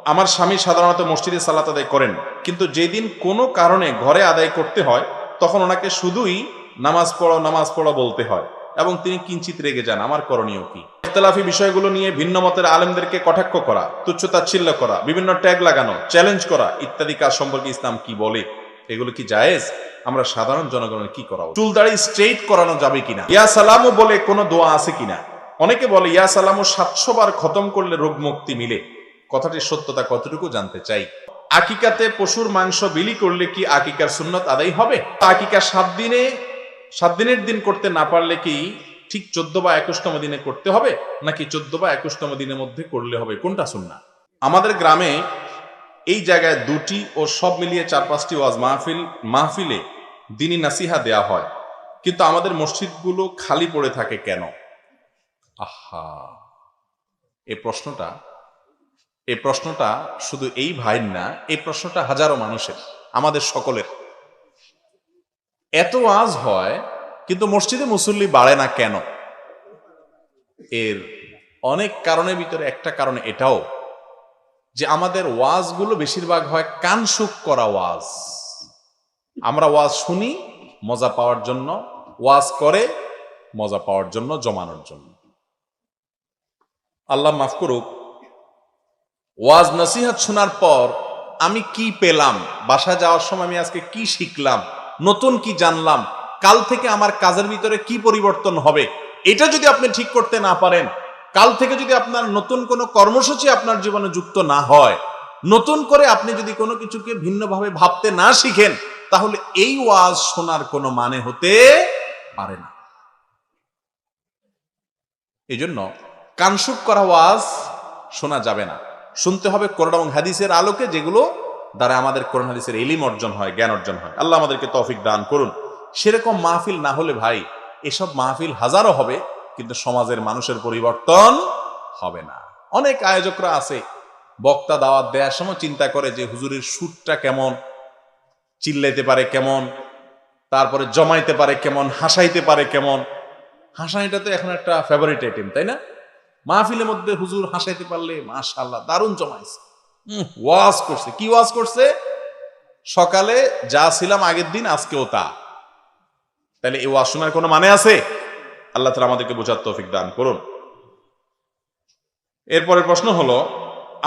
আমার স্বামী সাধারণত মসজিদে সালাত আদায় করেন, কিন্তু যেদিন কোনো কারণে ঘরে আদায় করতে হয় তখন ওনাকে শুধুই নামাজ পড়ো বলতে হয় এবং তিনি কিঞ্চিত রেগে যান। আমার করণীয় কি? ইখতিলাফি বিষয়গুলো নিয়ে ভিন্ন মতের আলেমদেরকে কটাক্ষ করা, তুচ্ছ-তাচ্ছিল্য করা, বিভিন্ন ট্যাগ লাগানো, চ্যালেঞ্জ করা ইত্যাদি কাজ সম্পর্কে ইসলাম কি বলে? এগুলো কি জায়েজ? আমরা সাধারণ জনগণের কি করা উচিত? চুল দাড়ি স্ট্রেইট করানো যাবে কিনা? ইয়া সালামও বলে কোনো দোয়া আছে কিনা? অনেকে বলে ইয়া সালামও 700 বার খতম করলে রোগ মুক্তি মিলে। কথাটির সত্যতা কতটুকু জানতে চাই। আকিকাতে পশুর মাংস বিলি করলে কি আকিকার সুন্নত আদায় হবে? আকিকা 7 দিনের দিন করতে না পারলে কি ঠিক 14 বা 21তম দিনে করতে হবে, নাকি 14 বা 21তম দিনের মধ্যে করলে হবে? কোনটা সুন্নাহ? আমাদের গ্রামে এই জায়গায় 2টি ও সব মিলিয়ে 4-5টি ওয়াজ মাহফিলে দ্বীনি নাসিহা দেয়া হয়, কিন্তু আমাদের মসজিদগুলো খালি পড়ে থাকে কেন? আহা, এই প্রশ্নটা শুধু এই ভাইয়ের না, এই প্রশ্নটা হাজারো মানুষের, আমাদের সকলের। এত ওয়াজ হয় কিন্তু মসজিদে মুসল্লি বাড়ে না কেন? এর অনেক কারণের ভিতরে একটা কারণ এটাও যে আমাদের ওয়াজগুলো বেশিরভাগ হয় কানসুক করা ওয়াজ। আমরা ওয়াজ শুনি মজা পাওয়ার জন্য, ওয়াজ করে মজা পাওয়ার জন্য, জমানোর জন্য। আল্লাহ মাফ করুক, ওয়াজ নসিহত শোনার পর আমি কি পেলাম, বাসায় যাওয়ার সময় আমি আজকে কি শিখলাম, নতুন কি জানলাম, কাল থেকে আমার কাজের ভিতরে কি পরিবর্তন হবে, এটা যদি আপনি ঠিক করতে না পারেন, কাল থেকে যদি আপনার নতুন কোনো কর্মসূচি আপনার জীবনে যুক্ত না হয়, নতুন করে আপনি যদি কোনো কিছুকে ভিন্নভাবে ভাবতে না শিখেন, তাহলে এই ওয়াজ শোনার কোনো মানে হতে পারে না। এই জন্য কানসুক করা ওয়াজ শোনা যাবে না। শুনতে হবে কোরআন এবং হাদিসের আলোকে, যেগুলো দ্বারা আমাদের কোরআন হাদিসের ইলম অর্জন হয়, জ্ঞান অর্জন হয়। আল্লাহ আমাদেরকে তৌফিক দান করুন। সেরকম মাহফিল না হলে ভাই, এসব মাহফিল হাজারো হবে কিন্তু সমাজের মানুষের পরিবর্তন হবে না। অনেক আয়োজকরা আছে, বক্তা দাওয়াত দেওয়ার সময় চিন্তা করে যে হুজুরের সুরটা কেমন, চিল্লাইতে পারে কেমন, তারপরে জমাইতে পারে কেমন, হাসাইতে পারে কেমন। হাসাইটা তো এখন একটা ফেভারিট আইটেম, তাই না? মাহফিলের মধ্যে হুজুর হাসাইতে পারলে মাশাআল্লাহ দারুণ জমাইছে, ওয়াজ করছে। কি ওয়াজ করছে? সকালে যা ছিলাম আগের দিন আজকেও তা। তাহলে এই ওয়াজ শোনার কোনো মানে আছে? আল্লাহ তাআলা আমাদেরকে বোঝার তৌফিক দান করুন। এরপরের প্রশ্ন হলো,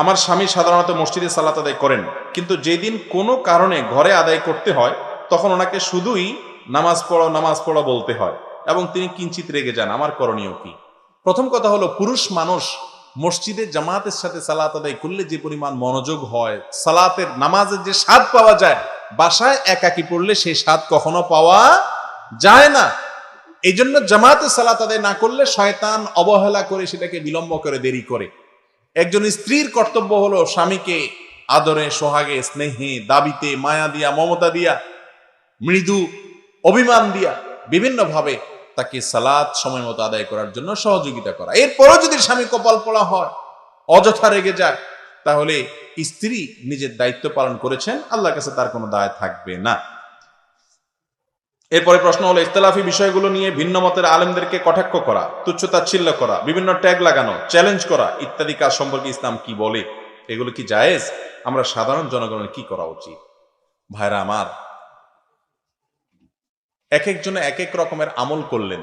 আমার স্বামী সাধারণত মসজিদে সালাত আদায় করেন, কিন্তু যেদিন কোনো কারণে ঘরে আদায় করতে হয় তখন ওনাকে শুধুই নামাজ পড়ো বলতে হয় এবং তিনি কিঞ্চিত রেগে যান। আমার করণীয় কি? প্রথম কথা হলো, পুরুষ মানুষ মসজিদে জামাতের সাথে সালাত আদায় করলে যে পরিমাণ মনোযোগ হয়, সালাতের নামাজের যে স্বাদ পাওয়া যায়, বাসায় একাকি পড়লে সেই স্বাদ কখনো পাওয়া যায় না। এই জন্য জামাতে সালাত আদায় না করলে শয়তান অবহেলা করে সেটাকে বিলম্ব করে, দেরি করে। একজন স্ত্রীর কর্তব্য হলো স্বামীকে আদরে, সোহাগে, স্নেহে, দাবিতে, মায়া দিয়া, মমতা দিয়া, মৃদু অভিমান দিয়া বিভিন্নভাবে তাকে সালাত সময় মতো আদায় করার জন্য সহযোগিতা করা। এরপরও যদি স্বামী কপাল পোড়া হয়, অযথা রেগে যায়, তাহলে স্ত্রী নিজের দায়িত্ব পালন করেছেন, আল্লাহর কাছে তার কোনো দায় থাকবে না। এরপরে প্রশ্ন হলো, ইখতিলাফি বিষয়গুলো নিয়ে ভিন্ন মতের আলেমদেরকে কটাক্ষ করা, তুচ্ছ-তাচ্ছিল্য করা, বিভিন্ন ট্যাগ লাগানো, চ্যালেঞ্জ করা ইত্যাদি কাজ সম্পর্কে ইসলাম কি বলে? এগুলো কি জায়েজ? আমরা সাধারণ জনগণের কি করা উচিত? ভাইরা আমার, এক একজনে এক এক রকমের আমল করলেন।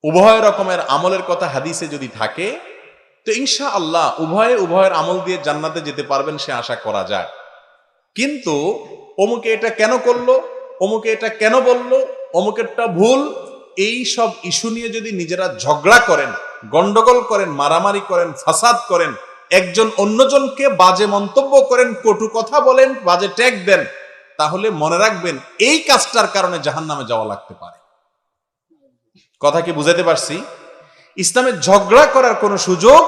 উভয় রকমের আমলের কথা হাদিসে যদি থাকে তো ইনশাআল্লাহ উভয়ের আমল দিয়ে জান্নাতে যেতে পারবেন, সে আশা করা যায়। কিন্তু অমুকে এটা কেন করলো, অমুকে এটা কেন বললো, অমুকেরটা ভুল, এই সব ইস্যু নিয়ে যদি নিজেরা ঝগড়া করেন, গন্ডগোল করেন, মারামারি করেন, ফাসাদ করেন, একজন অন্যজনকে বাজে মন্তব্য করেন, কটু কথা বলেন, বাজে ট্যাগ দেন, তাহলে মনে রাখবেন এই কাজটার কারণে জাহান্নামে যাওয়া লাগতে পারে। কথা কি বুঝাতে পারছি? ইসলামে ঝগড়া করার কোনো সুযোগ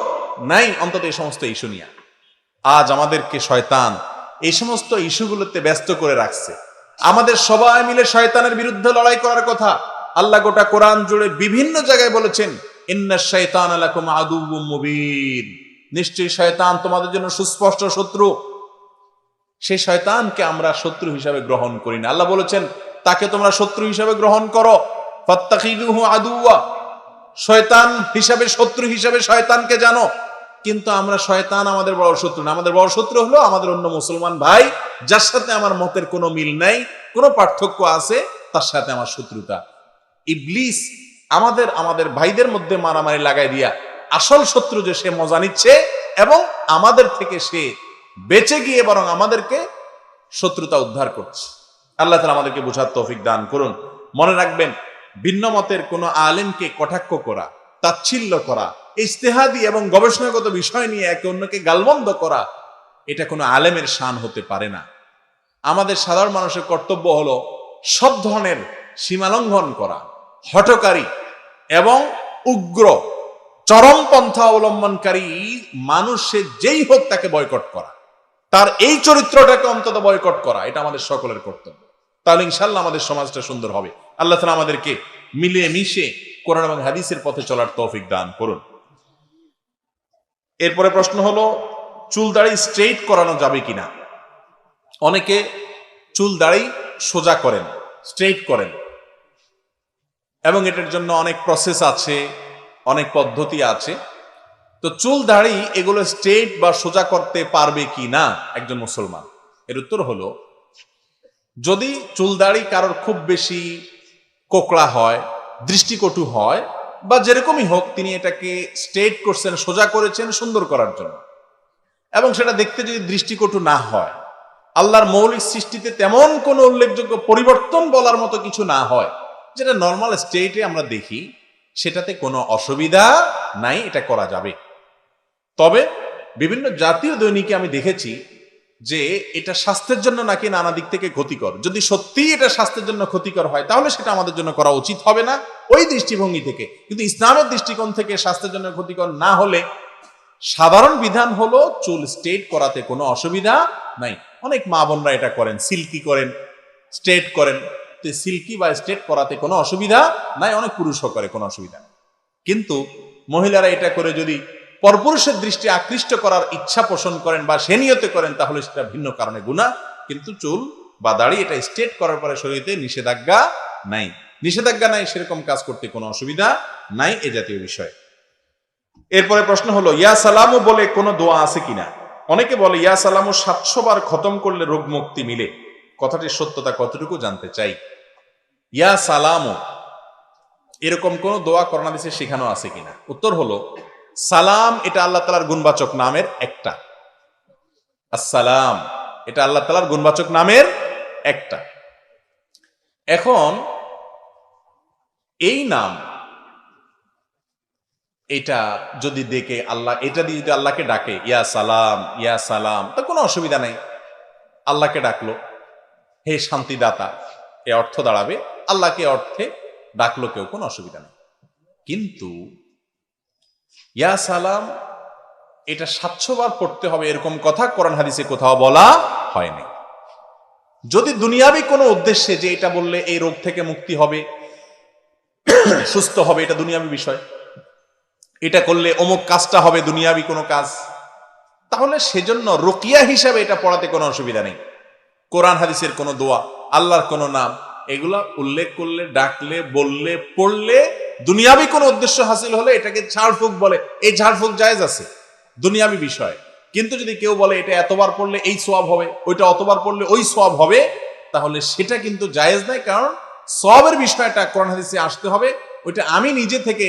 নাই, অন্তত এই সমস্ত ইস্যু নিয়ে। আজ আমাদেরকে শয়তান এই সমস্ত ইস্যুগুলোতে ব্যস্ত করে রাখছে। আমাদের সবাই মিলে শয়তানের বিরুদ্ধে লড়াই করার কথা। আল্লাহ গোটা কোরআন জুড়ে বিভিন্ন জায়গায় বলেছেন, ইন্নাশ শাইতানা লাকুম আদুউম মুবিন, নিশ্চয়ই শয়তান তোমাদের জন্য সুস্পষ্ট শত্রু। সেই শয়তানকে আমরা শত্রু হিসাবে গ্রহণ করি না। আল্লাহ বলেছেন, তাকে তোমরা শত্রু হিসাবে গ্রহণ করো, ফাত্তাখিযুহু আদুওয়া, শয়তান হিসাবে, শত্রু হিসাবে শয়তানকে জানো। কিন্তু আমরা শয়তান আমাদের বড় শত্রু না, আমাদের বড় শত্রু হলো আমাদের অন্য মুসলমান ভাই, যার সাথে আমার মতের কোনো মিল নাই, কোনো পার্থক্য আছে, তার সাথে আমার শত্রুতা। ইবলিস আমাদের ভাইদের মধ্যে মারামারি লাগাই দিয়া আসল শত্রু যে সে মজা নিচ্ছে এবং আমাদের থেকে সে বেঁচে গিয়ে বরং আমাদেরকে শত্রুতা উদ্ধার করছে। আল্লাহ তাআলা আমাদেরকে বোঝার তৌফিক দান করুন। মনে রাখবেন, ভিন্ন মতের কোন আলেমকে কটাক্ষ করা, তাচ্ছিল্য করা, ইজতিহাদি এবং গবেষণাগত বিষয় নিয়ে একে অন্যকে গালমন্দ করা, এটা কোনো আলেমের শান হতে পারে না। আমাদের সাধারণ মানুষের কর্তব্য হলো সব ধরনের সীমালঙ্ঘন করা, হঠকারী এবং উগ্র চরমপন্থা অবলম্বনকারী মানুষের যেই হোক তাকে বয়কট করা, তার এই চরিত্রটাকে অন্তত বয়কট করা, এটা আমাদের সকলের কর্তব্য। তাহলে ইনশাআল্লাহ আমাদের সমাজটা সুন্দর হবে। আল্লাহ তাআলা আমাদেরকে মিলিয়ে মিশে কোরআন এবং হাদিসের পথে চলার তৌফিক দান করুন। এরপরে প্রশ্ন হলো, চুল দাড়ি স্ট্রেইট করানো যাবে কিনা? অনেকে চুল দাড়ি সোজা করেন, স্ট্রেইট করেন, এবং এটার জন্য অনেক প্রসেস আছে, অনেক পদ্ধতি আছে। তো চুল দাড়ি এগুলো স্ট্রেইট বা সোজা করতে পারবে কি না একজন মুসলমান? এর উত্তর হলো, যদি চুল দাড়ি কারোর খুব বেশি কোকড়া হয়, দৃষ্টিকটু হয়, বা যেরকমই হোক, তিনি এটাকে স্ট্রেইট করছেন, সোজা করেছেন সুন্দর করার জন্য, এবং সেটা দেখতে যদি দৃষ্টিকটু না হয়, আল্লাহর মৌলিক সৃষ্টিতে তেমন কোনো উল্লেখযোগ্য পরিবর্তন বলার মতো কিছু না হয়, যেটা নর্মাল স্ট্রেইটে আমরা দেখি, সেটাতে কোনো অসুবিধা নাই, এটা করা যাবে। তবে বিভিন্ন জাতীয় দৈনিকে আমি দেখেছি যে এটা স্বাস্থ্যের জন্য নাকি নানা দিক থেকে ক্ষতিকর। যদি সত্যি এটা স্বাস্থ্যের জন্য ক্ষতিকর হয়, তাহলে সেটা আমাদের জন্য করা উচিত হবে না ওই দৃষ্টিভঙ্গি থেকে। কিন্তু ইসলামের দৃষ্টিকোণ থেকে স্বাস্থ্যের জন্য ক্ষতিকর না হলে সাধারণ বিধান হলো চুল স্ট্রেট করাতে কোনো অসুবিধা নাই। অনেক মা বোনরা এটা করেন, সিল্কি করেন, স্ট্রেট করেন। সিল্কি বা স্ট্রেট করাতে কোনো অসুবিধা নাই, অনেক পুরুষও করে, কোনো অসুবিধা নেই। কিন্তু মহিলারা এটা করে যদি পরপুরুষের দৃষ্টি আকৃষ্ট করার ইচ্ছা পোষণ করেন বা সে নিয়তে করেন, তাহলে সেটা ভিন্ন কারণে গুনাহ। কিন্তু চুল বা দাড়ি এটা স্ট্রেট করার পরে শরীরে নিষেধাজ্ঞা নাই, নিষেধাজ্ঞা নাই, সেরকম কাজ করতে কোনো অসুবিধা নাই, এ জাতীয় বিষয়। এরপরে প্রশ্ন হলো, ইয়া সালামু বলে কোনো দোয়া আছে কিনা? অনেকে বলে ইয়া সালামু 700 বার খতম করলে রোগ মুক্তি মিলে। কথাটির সত্যতা কতটুকু জানতে চাই। ইয়া সালামু এরকম কোন দোয়া কোরআন হাদিসে শেখানো আছে কিনা? উত্তর হলো, সালাম এটা আল্লাহ তাআলার গুণবাচক নামের একটা। আসসালাম এটা আল্লাহ তাআলার গুণবাচক নামের একটা। এখন এই নাম এটা যদি দেখে আল্লাহ, এটা দিয়ে যদি আল্লাহকে ডাকে ইয়া সালাম, তো কোনো অসুবিধা নেই। আল্লাহকে ডাকলো হে শান্তিদাতা, এ অর্থ দাঁড়াবে, আল্লাহকে অর্থে ডাকলো কেউ, কোনো অসুবিধা নেই। কিন্তু ইয়া সালাম এটা 700 বার পড়তে হবে এরকম কথা কোরআন হাদিসে কোথাও বলা হয়নি। যদি দুনিয়াবি কোনো উদ্দেশ্যে, যে এটা বললে এই রোগ থেকে মুক্তি হবে, সুস্থ হবে, এটা দুনিয়াবি বিষয়, এটা করলে অমুক কাজটা হবে, দুনিয়াবি কোনো কাজ, তাহলে সেজন্য রুকিয়া হিসাবে এটা পড়াতে কোনো অসুবিধা নেই। কোরআন হাদিসের কোনো দোয়া, আল্লাহর কোনো নাম, এগুলা উল্লেখ করলে, ডাকলে, বললে, পড়লে দুনিয়াবি কোনো উদ্দেশ্য হাসিল হলে এটাকে ঝাড়ফুঁক বলে। এই ঝাড়ফুঁক জায়েজ আছে, দুনিয়াবি বিষয়। কিন্তু যদি কেউ বলে এটা এতবার পড়লে এই সওয়াব হবে, ওইটা অতবার পড়লে ওই সওয়াব হবে, তাহলে সেটা কিন্তু জায়েজ নাই। কারণ সওয়াবের বিষয়টা কোরআন হাদিসে আসতে হবে। ওইটা আমি নিজে থেকে,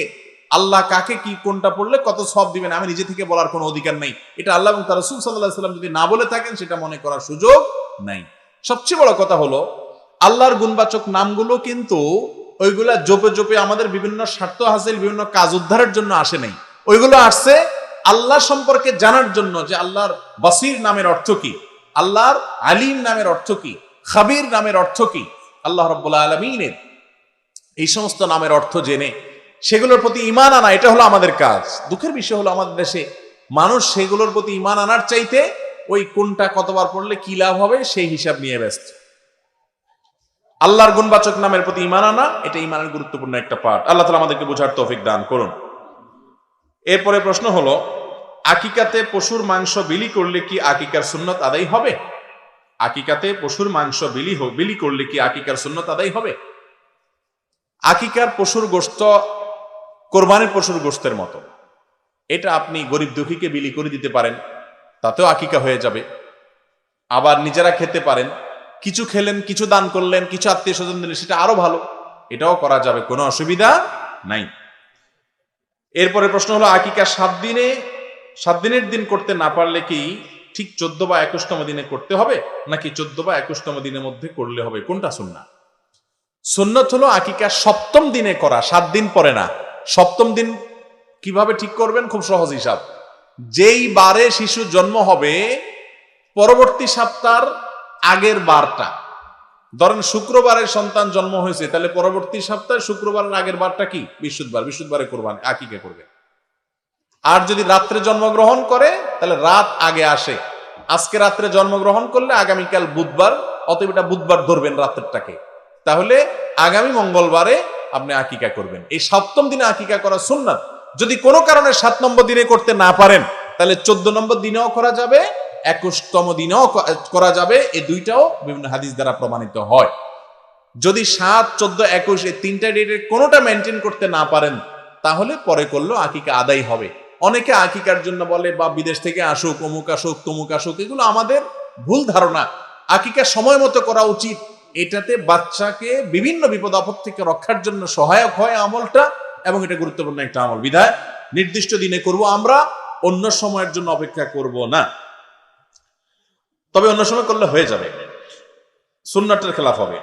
আল্লাহ কাকে কি কোনটা পড়লে কত সওয়াব দিবেন, আমি নিজে থেকে বলার কোনো অধিকার নাই। এটা আল্লাহ এবং তার রাসূল সাল্লাল্লাহু আলাইহি ওয়াসাল্লাম যদি না বলে থাকেন, সেটা মনে করার সুযোগ নাই। সবচেয়ে বড় কথা হলো, আল্লাহর গুণবাচক নামগুলো কিন্তু ওইগুলা জপে জপে আমাদের বিভিন্ন স্বার্থ হাসিল, বিভিন্ন কাজ উদ্ধারের জন্য আসে নাই। ওইগুলো আসছে আল্লাহ সম্পর্কে জানার জন্য, যে আল্লাহর বাসির নামের অর্থ কি, আল্লাহর আলিম নামের অর্থ কি, খাবির নামের অর্থ কি, আল্লাহ রাব্বুল আলামিনের এই সমস্ত নামের অর্থ জেনে সেগুলোর প্রতি ঈমান আনা, এটা হলো আমাদের কাজ। দুঃখের বিষয় হলো আমাদের দেশে মানুষ সেগুলোর প্রতি ঈমান আনার চাইতে ওই কোনটা কতবার পড়লে কি লাভ হবে সেই হিসাব নিয়ে ব্যস্ত। আল্লাহর গুণবাচক নামের প্রতি ঈমান আনা, এটা ঈমানের গুরুত্বপূর্ণ একটা পার্ট। আল্লাহ তাআলা আমাদেরকে বোঝার তৌফিক দান করুন। এরপরে প্রশ্ন হলো, আকিকাতে পশুর মাংস বিলি করলে কি আকিকার সুন্নত আদায় হবে? আকিকাতে পশুর মাংস বিলি করলে কি আকিকার সুন্নত আদায় হবে? আকিকার পশুর গোশত কোরবানির পশুর গোশতের মতো। এটা আপনি গরিব দুঃখীকে বিলি করে দিতে পারেন, তাতেও আকিকা হয়ে যাবে। আবার নিজেরা খেতে পারেন, কিছু খেলেন, কিছু দান করলেন, কিছু আত্মীয় স্বজন দিলেন, সেটা আরো ভালো, এটাও করা যাবে, কোনো অসুবিধা নাই। এরপরে প্রশ্ন হলো, আকিকা 7 দিনের দিন করতে না পারলে কি ঠিক 14 বা 21তম দিনে করতে হবে, নাকি 14 বা 21তম দিনের মধ্যে করলে হবে, কোনটা সুন্নাহ? সুন্নাত হলো আকিকা 7ম দিনে করা, 7 দিন পরে না। 7ম দিন কিভাবে ঠিক করবেন? খুব সহজ হিসাব। যেই বারে শিশু জন্ম হবে পরবর্তী সপ্তাহের আগের বারটা, ধরেন শুক্রবারে সন্তান জন্ম হয়েছে, তাহলে পরবর্তী সপ্তাহে শুক্রবারের আগের বারটা কি? বৃহস্পতিবার, বৃহস্পতিবারে কোরবানি আকিকা করবে। আর যদি রাত্রে জন্মগ্রহণ করে তাহলে রাত আগে আসে, আজকে রাত্রে জন্মগ্রহণ করলে আগামীকাল বুধবার, অতএব এটা বুধবার ধরবেন রাত্রেরটাকে, তাহলে আগামী মঙ্গলবারে আপনি আকিকা করবেন। এই 7ম দিনে আকিকা করা সুন্নাত। যদি কোনো কারণে 7 নম্বর দিনে করতে না পারেন, তাহলে 14 নম্বর দিনেও করা যাবে, 21তম দিনেও করা যাবে। এই দুইটাও বিভিন্ন হাদিস দ্বারা প্রমাণিত হয়। যদি 7, 14, 21 এই 3টা ডেটের কোনোটা মেনটেন করতে না পারেন, তাহলে পরে করলেও আকিকা আদায় হবে। অনেকে আকিকার জন্য বলে বা বিদেশ থেকে আসুক, অমুক আসুক, তমুক আসুক, এগুলো আমাদের ভুল ধারণা। আকিকা সময় মতো করা উচিত, এটাতে বাচ্চাকে বিভিন্ন বিপদ আপদ থেকে রক্ষার জন্য সহায়ক হয় আমলটা, এবং এটা গুরুত্বপূর্ণ একটা আমল। বিধায় নির্দিষ্ট দিনে করব আমরা, অন্য সময়ের জন্য অপেক্ষা করব না। তবে অন্য সময় করলে হয়ে যাবে, সুন্নাতের খেলাফ হবে।